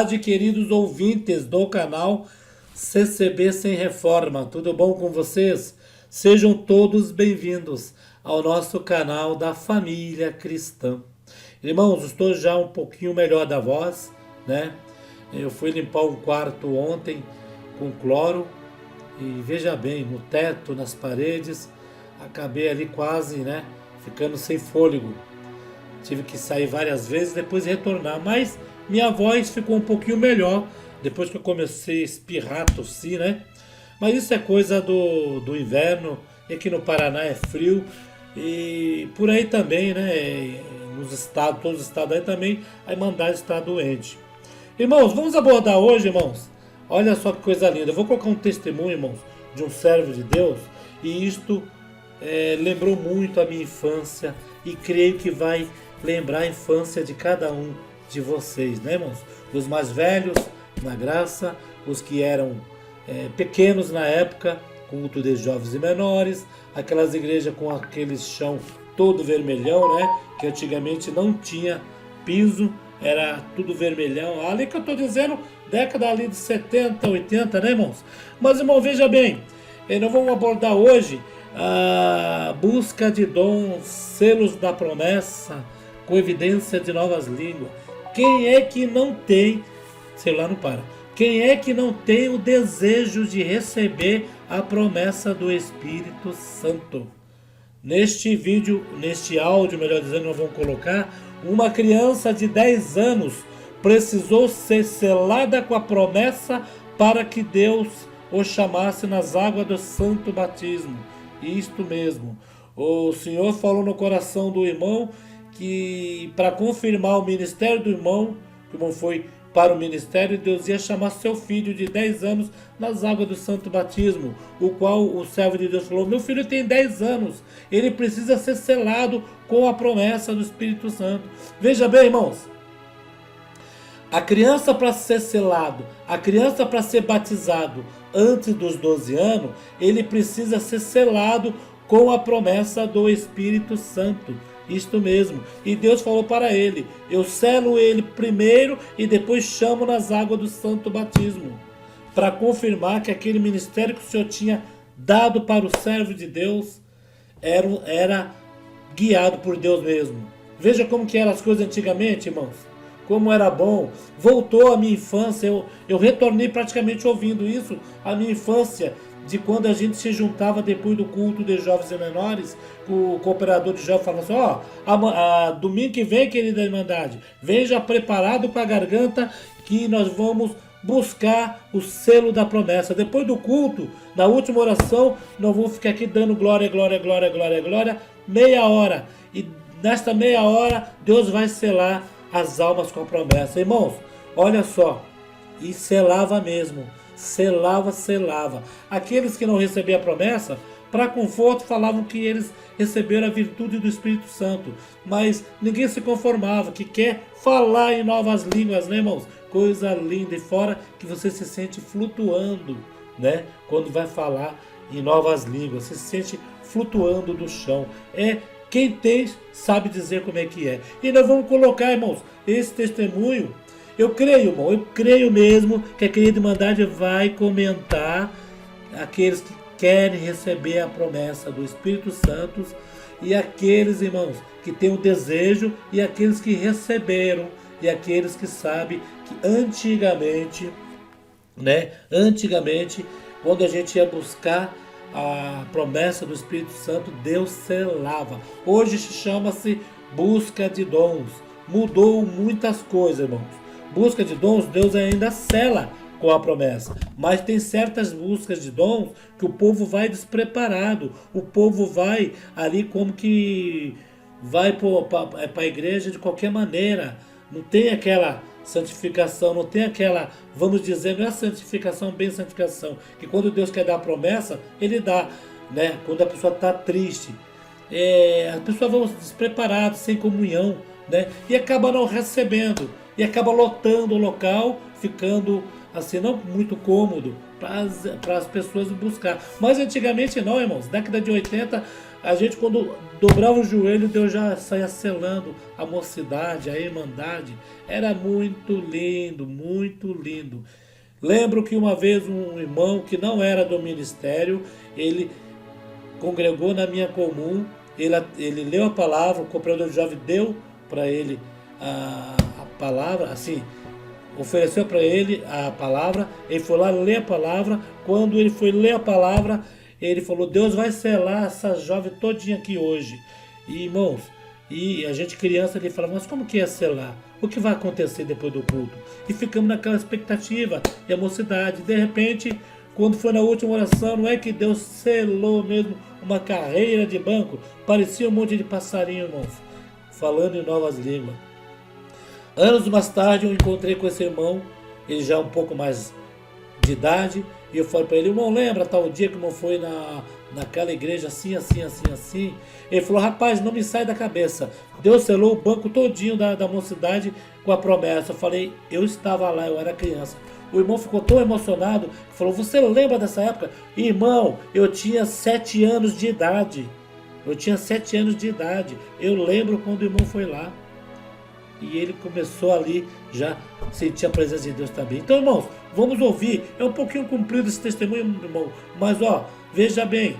Queridos ouvintes do canal CCB Sem Reforma, tudo bom com vocês? Sejam todos bem-vindos ao nosso canal da família cristã. Irmãos, estou já um pouquinho melhor da voz, né? Eu fui limpar um quarto ontem com cloro e veja bem, no teto, nas paredes, acabei ali quase, né, ficando sem fôlego. Tive que sair várias vezes, depois retornar, mas minha voz ficou um pouquinho melhor depois que eu comecei a espirrar, tossir, né? Mas isso é coisa do inverno, e aqui no Paraná é frio, e por aí também, né? Nos estados, todos os estados aí também, a Irmandade está doente. Irmãos, vamos abordar hoje, irmãos. Olha só que coisa linda. Eu vou colocar um testemunho, irmãos, de um servo de Deus, e isto lembrou muito a minha infância, e creio que vai lembrar a infância de cada um de vocês, né, irmãos? Os mais velhos na graça, os que eram pequenos na época, culto de jovens e menores, aquelas igrejas com aquele chão todo vermelhão, né? Que antigamente não tinha piso, era tudo vermelhão. Ali que eu estou dizendo, década ali de 70, 80, né, irmãos? Mas, irmão, veja bem, nós vamos abordar hoje a busca de dons, selos da promessa, com evidência de novas línguas. Quem é que não tem, celular não para, quem é que não tem o desejo de receber a promessa do Espírito Santo? Neste vídeo, neste áudio, melhor dizendo, nós vamos colocar uma criança de 10 anos precisou ser selada com a promessa para que Deus o chamasse nas águas do santo batismo. Isto mesmo. O Senhor falou no coração do irmão que para confirmar o ministério do irmão, que o irmão foi para o ministério, Deus ia chamar seu filho de 10 anos nas águas do santo batismo, o qual o servo de Deus falou: meu filho tem 10 anos, ele precisa ser selado com a promessa do Espírito Santo. Veja bem, irmãos, a criança para ser selado, a criança para ser batizado antes dos 12 anos, ele precisa ser selado com a promessa do Espírito Santo. Isto mesmo. E Deus falou para ele: eu selo ele primeiro e depois chamo nas águas do santo batismo, para confirmar que aquele ministério que o Senhor tinha dado para o servo de Deus era guiado por Deus mesmo. Veja como que eram as coisas antigamente, irmãos. Como era bom. Voltou a minha infância. Eu retornei praticamente ouvindo isso. A minha infância, de quando a gente se juntava depois do culto de jovens e menores, o cooperador de jovens falava assim: domingo que vem, querida Irmandade, vem já preparado com a garganta, que nós vamos buscar o selo da promessa. Depois do culto, na última oração, nós vamos ficar aqui dando glória, glória, glória, glória, glória, meia hora. E nesta meia hora, Deus vai selar as almas com a promessa. Irmãos, olha só, e selava mesmo. Selava. Aqueles que não recebiam a promessa, para conforto, falavam que eles receberam a virtude do Espírito Santo. Mas ninguém se conformava, que quer falar em novas línguas, né, irmãos? Coisa linda. E fora que você se sente flutuando, né? Quando vai falar em novas línguas, você se sente flutuando do chão. Quem tem sabe dizer como é que é. E nós vamos colocar, irmãos, esse testemunho. Eu creio, irmão, eu creio mesmo que a querida Irmandade vai comentar aqueles que querem receber a promessa do Espírito Santo, e aqueles, irmãos, que têm o desejo, e aqueles que receberam, e aqueles que sabem que antigamente, quando a gente ia buscar a promessa do Espírito Santo, Deus selava. Hoje chama-se busca de dons. Mudou muitas coisas, irmãos. Busca de dons, Deus ainda sela com a promessa. Mas tem certas buscas de dons que o povo vai despreparado. O povo vai ali como que vai para a igreja de qualquer maneira. Não tem aquela santificação, não tem aquela, vamos dizer, não é santificação, bem santificação. Que quando Deus quer dar a promessa, Ele dá, né? Quando a pessoa está triste, as pessoas vão despreparadas, sem comunhão, né? E acaba não recebendo. E acaba lotando o local, ficando assim, não muito cômodo para as pessoas buscar. Mas antigamente não, irmãos. Década de 80, a gente quando dobrava o joelho, Deus já saía selando a mocidade, a irmandade. Era muito lindo, muito lindo. Lembro que uma vez um irmão que não era do ministério, ele congregou na minha comum, ele leu a palavra, o cooperador de jovem deu para ele a palavra, assim, ofereceu para ele a palavra, ele foi lá ler a palavra. Quando ele foi ler a palavra, ele falou: Deus vai selar essa jovem todinha aqui hoje. E irmãos, e a gente criança, ele falava: mas como que é selar? O que vai acontecer depois do culto? E ficamos naquela expectativa e a mocidade. De repente, quando foi na última oração, não é que Deus selou mesmo uma carreira de banco? Parecia um monte de passarinho, irmãos, falando em novas línguas. Anos mais tarde eu encontrei com esse irmão, ele já um pouco mais de idade, e eu falei para ele: irmão, lembra tal dia que o irmão foi naquela igreja assim, assim, assim, assim? Ele falou: rapaz, não me sai da cabeça, Deus selou o banco todinho da mocidade com a promessa. Eu falei: eu estava lá, eu era criança. O irmão ficou tão emocionado, que falou: você lembra dessa época? Irmão, eu tinha 7 anos de idade, eu lembro quando o irmão foi lá. E ele começou ali já a sentir a presença de Deus também. Então, irmãos, vamos ouvir. É um pouquinho comprido esse testemunho, irmão, mas veja bem,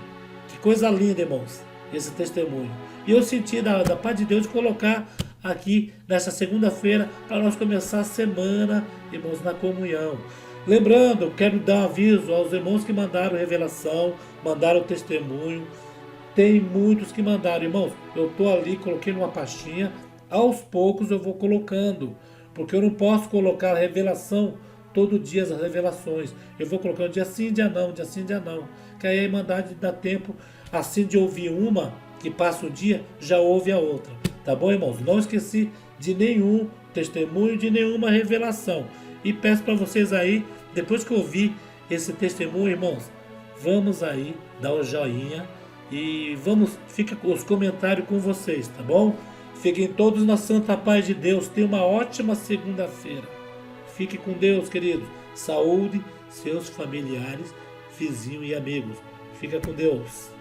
que coisa linda, irmãos, esse testemunho. E eu senti da paz de Deus de colocar aqui nessa segunda-feira para nós começar a semana, irmãos, na comunhão. Lembrando, quero dar um aviso aos irmãos que mandaram revelação, mandaram testemunho. Tem muitos que mandaram, irmãos. Eu estou ali, coloquei numa pastinha. Aos poucos eu vou colocando, porque eu não posso colocar a revelação todo dia, as revelações. Eu vou colocando dia sim, dia não, dia sim, dia não. Que aí a Irmandade dá tempo, assim, de ouvir uma, que passa o dia, já ouve a outra. Tá bom, irmãos? Não esqueci de nenhum testemunho, de nenhuma revelação. E peço para vocês aí, depois que eu ouvir esse testemunho, irmãos, vamos aí dar o joinha e fica os comentários com vocês, tá bom? Fiquem todos na santa paz de Deus. Tenham uma ótima segunda-feira. Fique com Deus, queridos. Saúde seus familiares, vizinhos e amigos. Fica com Deus.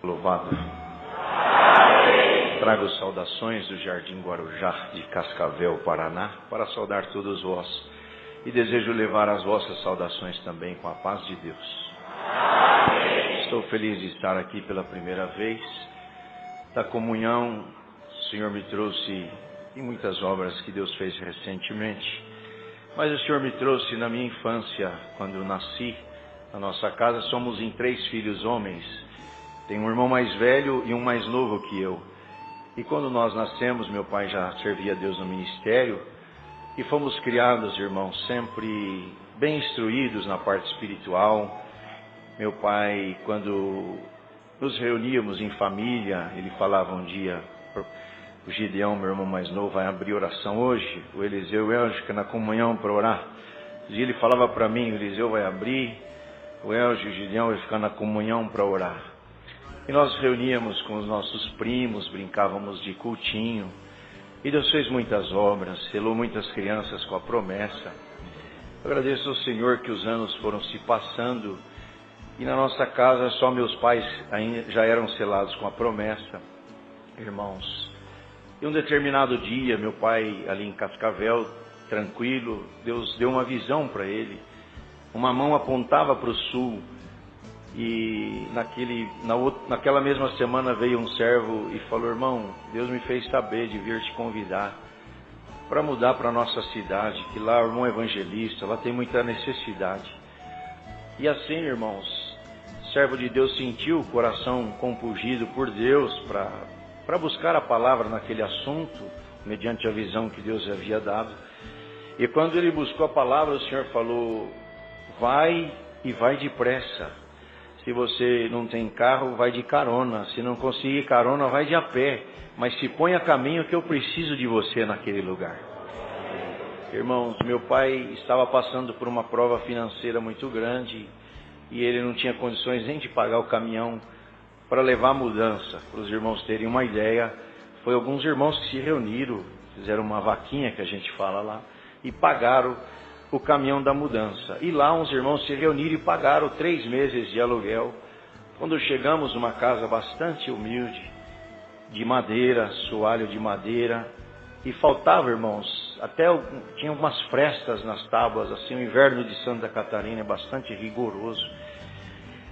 Louvado. Trago saudações do Jardim Guarujá de Cascavel, Paraná, para saudar todos vós. E desejo levar as vossas saudações também com a paz de Deus. Amém. Estou feliz de estar aqui pela primeira vez. Da comunhão, o Senhor me trouxe em muitas obras que Deus fez recentemente. Mas o Senhor me trouxe na minha infância, quando eu nasci. Na nossa casa somos em 3 filhos homens. Tenho um irmão mais velho e um mais novo que eu. E quando nós nascemos, meu pai já servia a Deus no ministério. E fomos criados, irmãos, sempre bem instruídos na parte espiritual. Meu pai, quando nos reuníamos em família, ele falava um dia: o Gideão, meu irmão mais novo, vai abrir oração hoje. O Eliseu e o Elgio ficam na comunhão para orar. Um dia ele falava para mim: o Eliseu vai abrir, o Elgio e o Gideão vai ficar na comunhão para orar. E nós reuníamos com os nossos primos, brincávamos de cultinho. E Deus fez muitas obras, selou muitas crianças com a promessa. Agradeço ao Senhor que os anos foram se passando e na nossa casa só meus pais já eram selados com a promessa, irmãos. E um determinado dia, meu pai ali em Cascavel, tranquilo, Deus deu uma visão para ele. Uma mão apontava para o sul e naquela mesma semana veio um servo e falou: irmão, Deus me fez saber de vir te convidar para mudar para a nossa cidade, que lá o irmão é evangelista, lá tem muita necessidade. E assim, irmãos, o servo de Deus sentiu o coração compungido por Deus para buscar a palavra naquele assunto, mediante a visão que Deus havia dado. E quando ele buscou a palavra, o Senhor falou: vai e vai depressa. Se você não tem carro, vai de carona. Se não conseguir carona, vai de a pé. Mas se põe a caminho, que eu preciso de você naquele lugar. Irmãos, meu pai estava passando por uma prova financeira muito grande e ele não tinha condições nem de pagar o caminhão para levar a mudança. Para os irmãos terem uma ideia, foi alguns irmãos que se reuniram, fizeram uma vaquinha que a gente fala lá, e pagaram o caminhão da mudança. E lá uns irmãos se reuniram e pagaram 3 meses de aluguel. Quando chegamos numa casa bastante humilde, de madeira, soalho de madeira, e faltava, irmãos, até tinha umas frestas nas tábuas, assim, o inverno de Santa Catarina é bastante rigoroso.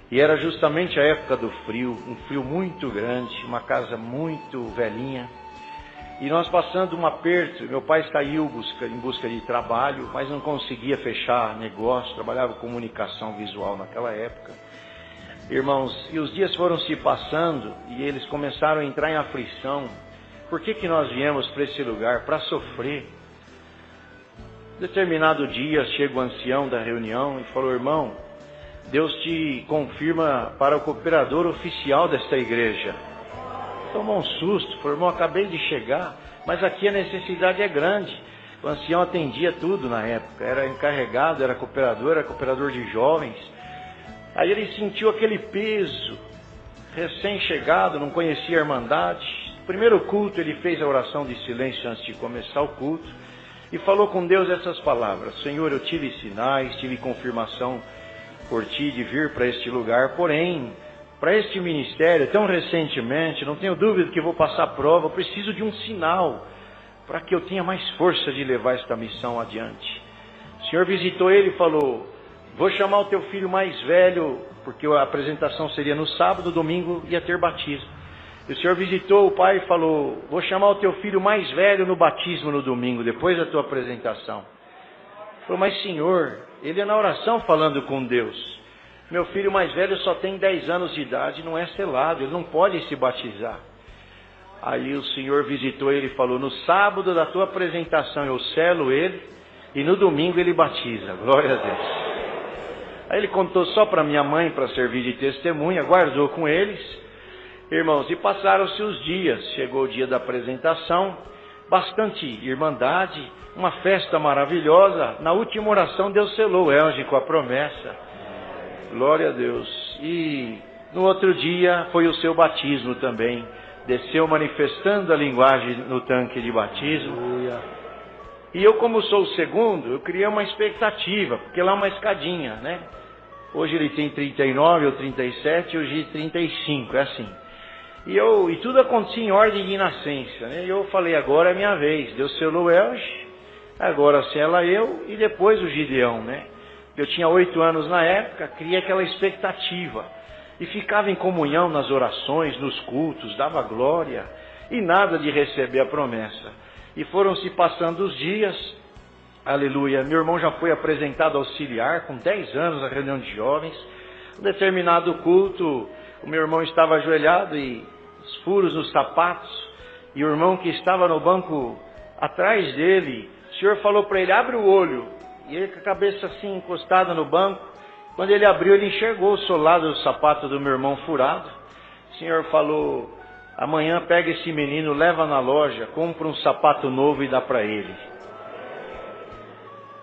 E era justamente a época do frio, um frio muito grande, uma casa muito velhinha. E nós passando um aperto, meu pai saiu em busca de trabalho, mas não conseguia fechar negócio, trabalhava com comunicação visual naquela época. Irmãos, e os dias foram se passando e eles começaram a entrar em aflição. Por que nós viemos para esse lugar? Para sofrer. Determinado dia chega o ancião da reunião e falou: irmão, Deus te confirma para o cooperador oficial desta igreja. Tomou um susto, falou: irmão, acabei de chegar, mas aqui a necessidade é grande. O ancião atendia tudo na época, era encarregado, era cooperador de jovens. Aí ele sentiu aquele peso, recém-chegado, não conhecia a Irmandade. No primeiro culto ele fez a oração de silêncio antes de começar o culto e falou com Deus essas palavras: Senhor, eu tive sinais, tive confirmação por ti de vir para este lugar, porém, para este ministério, tão recentemente, não tenho dúvida que vou passar prova, eu preciso de um sinal para que eu tenha mais força de levar esta missão adiante. O Senhor visitou ele e falou: vou chamar o teu filho mais velho, porque a apresentação seria no sábado, domingo ia ter batismo. E o Senhor visitou o pai e falou: vou chamar o teu filho mais velho no batismo no domingo, depois da tua apresentação. Ele falou: mas Senhor, ele é na oração falando com Deus. Meu filho mais velho só tem 10 anos de idade, não é selado, ele não pode se batizar. Aí o Senhor visitou ele e falou: no sábado da tua apresentação eu selo ele, e no domingo ele batiza. Glória a Deus. Aí ele contou só para minha mãe, para servir de testemunha, guardou com eles. Irmãos, e passaram-se os dias, chegou o dia da apresentação, bastante irmandade, uma festa maravilhosa. Na última oração Deus selou o Elgin com a promessa. Glória a Deus. E no outro dia foi o seu batismo também. Desceu manifestando a linguagem no tanque de batismo. E eu, como sou o segundo, eu criei uma expectativa, porque lá é uma escadinha, né? Hoje ele tem 39 ou 37, hoje 35, é assim. E tudo acontecia em ordem de nascença, né? E eu falei: agora é minha vez. Deus selou o Elge, agora sela eu e depois o Gideão, né? Eu tinha 8 anos na época, criei aquela expectativa. E ficava em comunhão nas orações, nos cultos, dava glória. E nada de receber a promessa. E foram se passando os dias, aleluia. Meu irmão já foi apresentado auxiliar, com 10 anos na reunião de jovens. Um determinado culto, o meu irmão estava ajoelhado e os furos nos sapatos. E o irmão que estava no banco atrás dele, o Senhor falou para ele: abre o olho. E ele com a cabeça assim encostada no banco, quando ele abriu, ele enxergou o solado do sapato do meu irmão furado. O Senhor falou: amanhã pega esse menino, leva na loja, compra um sapato novo e dá para ele.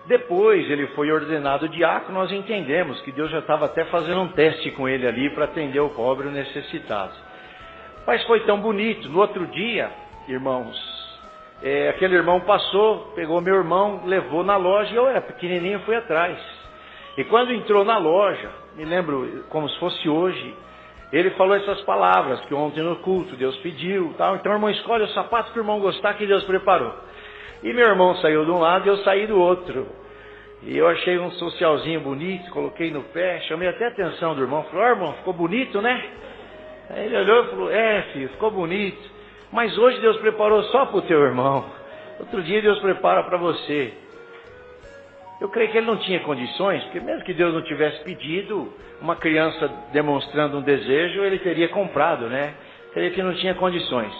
Depois ele foi ordenado diácono, nós entendemos que Deus já estava até fazendo um teste com ele ali para atender o pobre e o necessitado. Mas foi tão bonito. No outro dia, irmãos, aquele irmão passou, pegou meu irmão, levou na loja, e eu era pequenininho, fui atrás. E quando entrou na loja, me lembro como se fosse hoje, ele falou essas palavras que ontem no culto Deus pediu, tal. Então, irmão, escolhe o sapato que o irmão gostar, que Deus preparou. E meu irmão saiu de um lado e eu saí do outro. E eu achei um socialzinho bonito, coloquei no pé, chamei até a atenção do irmão. Falei: ó, irmão, ficou bonito, né? Aí ele olhou e falou: filho, ficou bonito. Mas hoje Deus preparou só para o teu irmão. Outro dia Deus prepara para você. Eu creio que ele não tinha condições, porque mesmo que Deus não tivesse pedido, uma criança demonstrando um desejo, ele teria comprado, né? Creio que não tinha condições.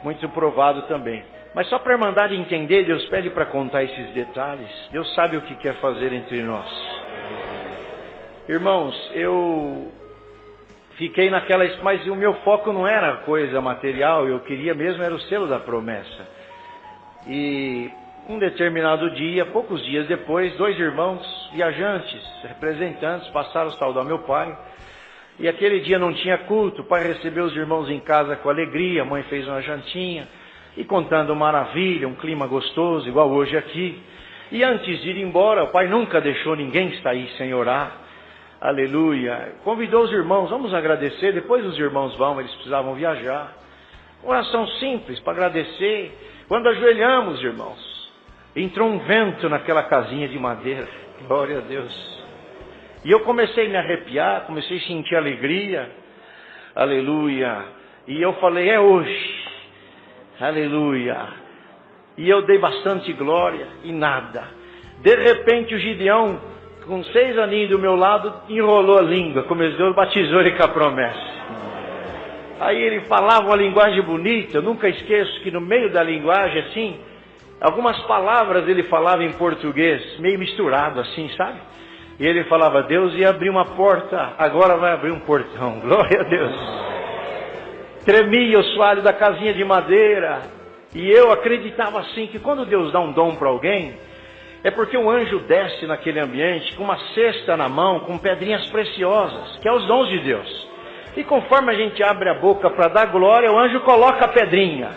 Muito provado também. Mas só para a Irmandade entender, Deus pede para contar esses detalhes. Deus sabe o que quer fazer entre nós. Irmãos, eu fiquei naquela... Mas o meu foco não era coisa material, eu queria mesmo era o selo da promessa. E um determinado dia, poucos dias depois, 2 irmãos viajantes, representantes, passaram a saudar meu pai. E aquele dia não tinha culto, o pai recebeu os irmãos em casa com alegria, a mãe fez uma jantinha. e contando maravilha, um clima gostoso, igual hoje aqui. E antes de ir embora, o pai nunca deixou ninguém sair sem orar. Aleluia. Convidou os irmãos, vamos agradecer, depois os irmãos vão, eles precisavam viajar. Oração simples para agradecer. Quando ajoelhamos, irmãos, entrou um vento naquela casinha de madeira. Glória a Deus. E eu comecei a me arrepiar, comecei a sentir alegria. Aleluia. E eu falei, é hoje. Aleluia. E eu dei bastante glória e nada. De repente o Gideão, com 6 aninhos do meu lado, enrolou a língua, começou, batizou ele com a promessa. Aí ele falava uma linguagem bonita, eu nunca esqueço que no meio da linguagem assim, algumas palavras ele falava em português, meio misturado assim, sabe? E ele falava, Deus ia abrir uma porta, agora vai abrir um portão, glória a Deus. Tremia o soalho da casinha de madeira, e eu acreditava assim, que quando Deus dá um dom para alguém, é porque um anjo desce naquele ambiente com uma cesta na mão, com pedrinhas preciosas, que é os dons de Deus. E conforme a gente abre a boca para dar glória, o anjo coloca a pedrinha.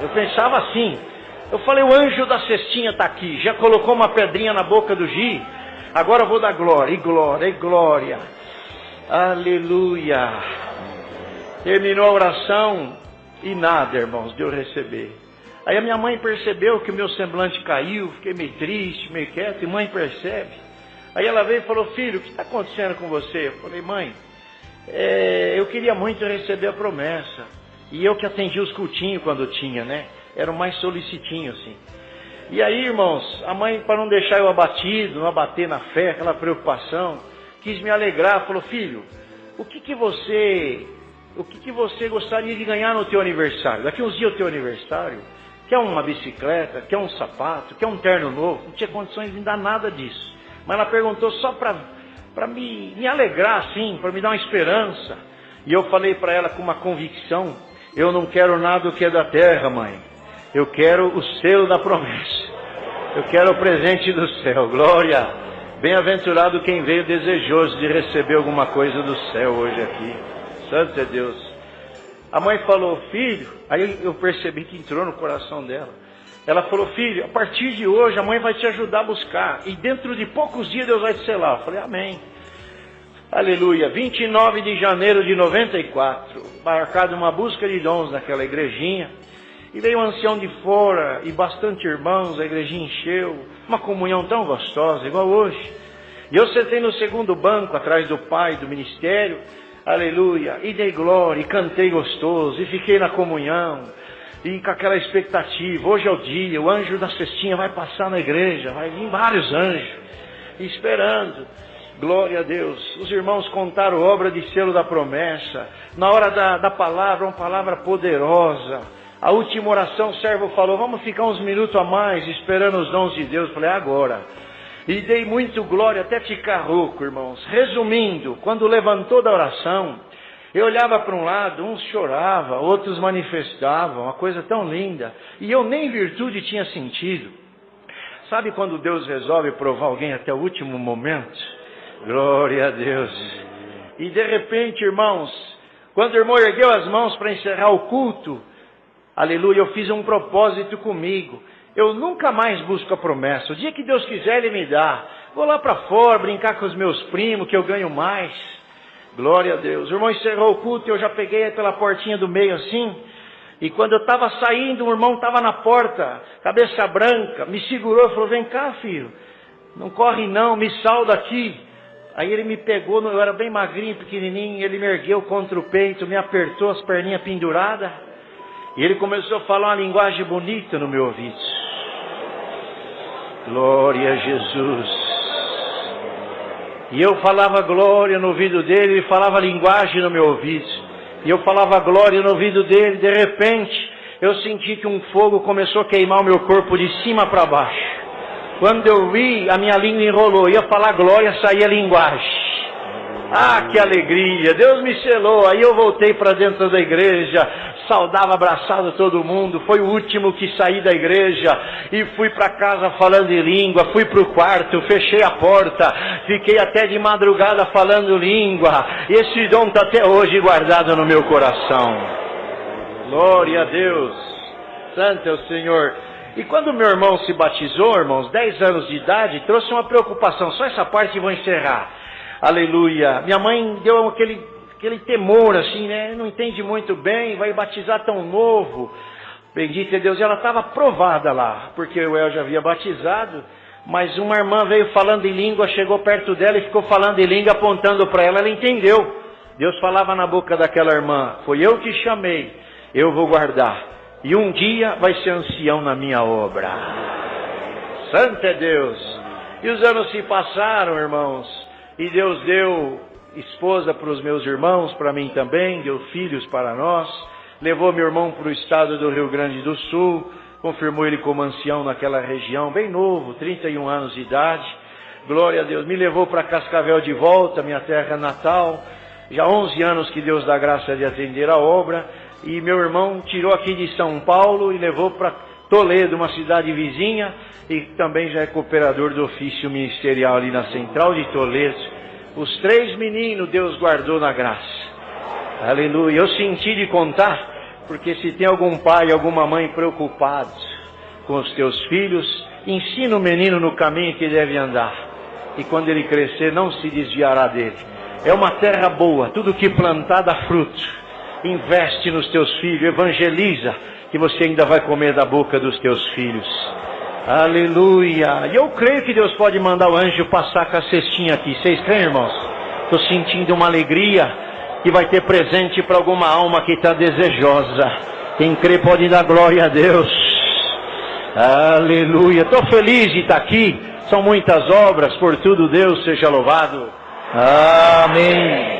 Eu pensava assim, eu falei, o anjo da cestinha está aqui, já colocou uma pedrinha na boca do Gi, agora eu vou dar glória, e glória, e glória. Aleluia. Terminou a oração e nada, irmãos, de eu receber. Aí a minha mãe percebeu que o meu semblante caiu, fiquei meio triste, meio quieto, e mãe percebe. Aí ela veio e falou, filho, o que está acontecendo com você? Eu falei, mãe, eu queria muito receber a promessa. E eu que atendi os cultinhos quando tinha, né? Era o mais solicitinho, assim. E aí, irmãos, a mãe, para não deixar eu abatido, não abater na fé, aquela preocupação, quis me alegrar, falou, filho, o que você gostaria de ganhar no teu aniversário? Daqui uns dias é o teu aniversário. Quer uma bicicleta, quer um sapato, quer um terno novo? Não tinha condições de me dar nada disso. Mas ela perguntou só para me alegrar, assim, para me dar uma esperança. E eu falei para ela com uma convicção, eu não quero nada do que é da terra, mãe. Eu quero o selo da promessa. Eu quero o presente do céu. Glória. Bem-aventurado quem veio desejoso de receber alguma coisa do céu hoje aqui. Santo é Deus. A mãe falou, filho, aí eu percebi que entrou no coração dela. Ela falou, filho, a partir de hoje a mãe vai te ajudar a buscar. E dentro de poucos dias Deus vai te selar. Eu falei, amém. Aleluia. 29 de janeiro de 94. Marcado uma busca de dons naquela igrejinha. E veio um ancião de fora e bastante irmãos, a igrejinha encheu. Uma comunhão tão gostosa, igual hoje. E eu sentei no segundo banco, atrás do pai do ministério. Aleluia, e dei glória, e cantei gostoso, e fiquei na comunhão, e com aquela expectativa, hoje é o dia, o anjo da cestinha vai passar na igreja, vai vir vários anjos, esperando, glória a Deus. Os irmãos contaram obra de selo da promessa, na hora da palavra, uma palavra poderosa. A última oração o servo falou, vamos ficar uns minutos a mais, esperando os dons de Deus. Eu falei, agora. E dei muito glória até ficar rouco, irmãos. Resumindo, quando levantou da oração, eu olhava para um lado, uns choravam, outros manifestavam, uma coisa tão linda. E eu nem virtude tinha sentido. Sabe quando Deus resolve provar alguém até o último momento? Glória a Deus. E de repente, irmãos, quando o irmão ergueu as mãos para encerrar o culto, aleluia, eu fiz um propósito comigo. Eu nunca mais busco a promessa. O dia que Deus quiser, Ele me dá. Vou lá para fora, brincar com os meus primos, que eu ganho mais. Glória a Deus. O irmão encerrou o culto e eu já peguei pela portinha do meio assim. E quando eu estava saindo, o irmão estava na porta, cabeça branca, me segurou e falou, vem cá, filho. Não corre não, me salda aqui. Aí ele me pegou, eu era bem magrinho, pequenininho, ele me ergueu contra o peito, me apertou as perninhas penduradas. E ele começou a falar uma linguagem bonita no meu ouvido. Glória a Jesus. E eu falava glória no ouvido dele, ele falava linguagem no meu ouvido. E eu falava glória no ouvido dele, de repente, eu senti que um fogo começou a queimar o meu corpo de cima para baixo. Quando eu vi, a minha língua enrolou, ia falar glória, saía linguagem. Ah, que alegria, Deus me selou. Aí eu voltei para dentro da igreja, saudava, abraçado todo mundo. Foi o último que saí da igreja e fui para casa falando em língua. Fui para o quarto, fechei a porta, fiquei até de madrugada falando língua. Esse dom está até hoje guardado no meu coração. Glória a Deus. Santo é o Senhor. E quando meu irmão se batizou, irmãos, 10 anos de idade, trouxe uma preocupação. Só essa parte e vou encerrar. Aleluia. Minha mãe deu aquele temor assim, né? Não entende muito bem, vai batizar tão novo. Bendito é Deus. E ela estava aprovada lá, porque o El já havia batizado. Mas uma irmã veio falando em língua, chegou perto dela e ficou falando em língua, apontando para ela. Ela entendeu. Deus falava na boca daquela irmã: foi eu que chamei, eu vou guardar. E um dia vai ser ancião na minha obra. Santo é Deus. E os anos se passaram, irmãos. E Deus deu esposa para os meus irmãos, para mim também. Deu filhos para nós. Levou meu irmão para o estado do Rio Grande do Sul. Confirmou ele como ancião naquela região. Bem novo, 31 anos de idade. Glória a Deus. Me levou para Cascavel de volta, minha terra natal. Já 11 anos que Deus dá graça de atender a obra. E meu irmão tirou aqui de São Paulo e levou para Toledo, uma cidade vizinha, e também já é cooperador do ofício ministerial ali na central de Toledo. Os 3 meninos Deus guardou na graça. Aleluia. Eu senti de contar, porque se tem algum pai, alguma mãe preocupados com os teus filhos, ensina o menino no caminho que deve andar. E quando ele crescer, não se desviará dele. É uma terra boa, tudo que plantar dá fruto. Investe nos teus filhos, evangeliza, que você ainda vai comer da boca dos teus filhos. Aleluia. E eu creio que Deus pode mandar o anjo passar com a cestinha aqui. Vocês creem, irmãos? Estou sentindo uma alegria que vai ter presente para alguma alma que está desejosa. Quem crê pode dar glória a Deus. Aleluia. Estou feliz de estar aqui. São muitas obras, por tudo Deus seja louvado. Amém.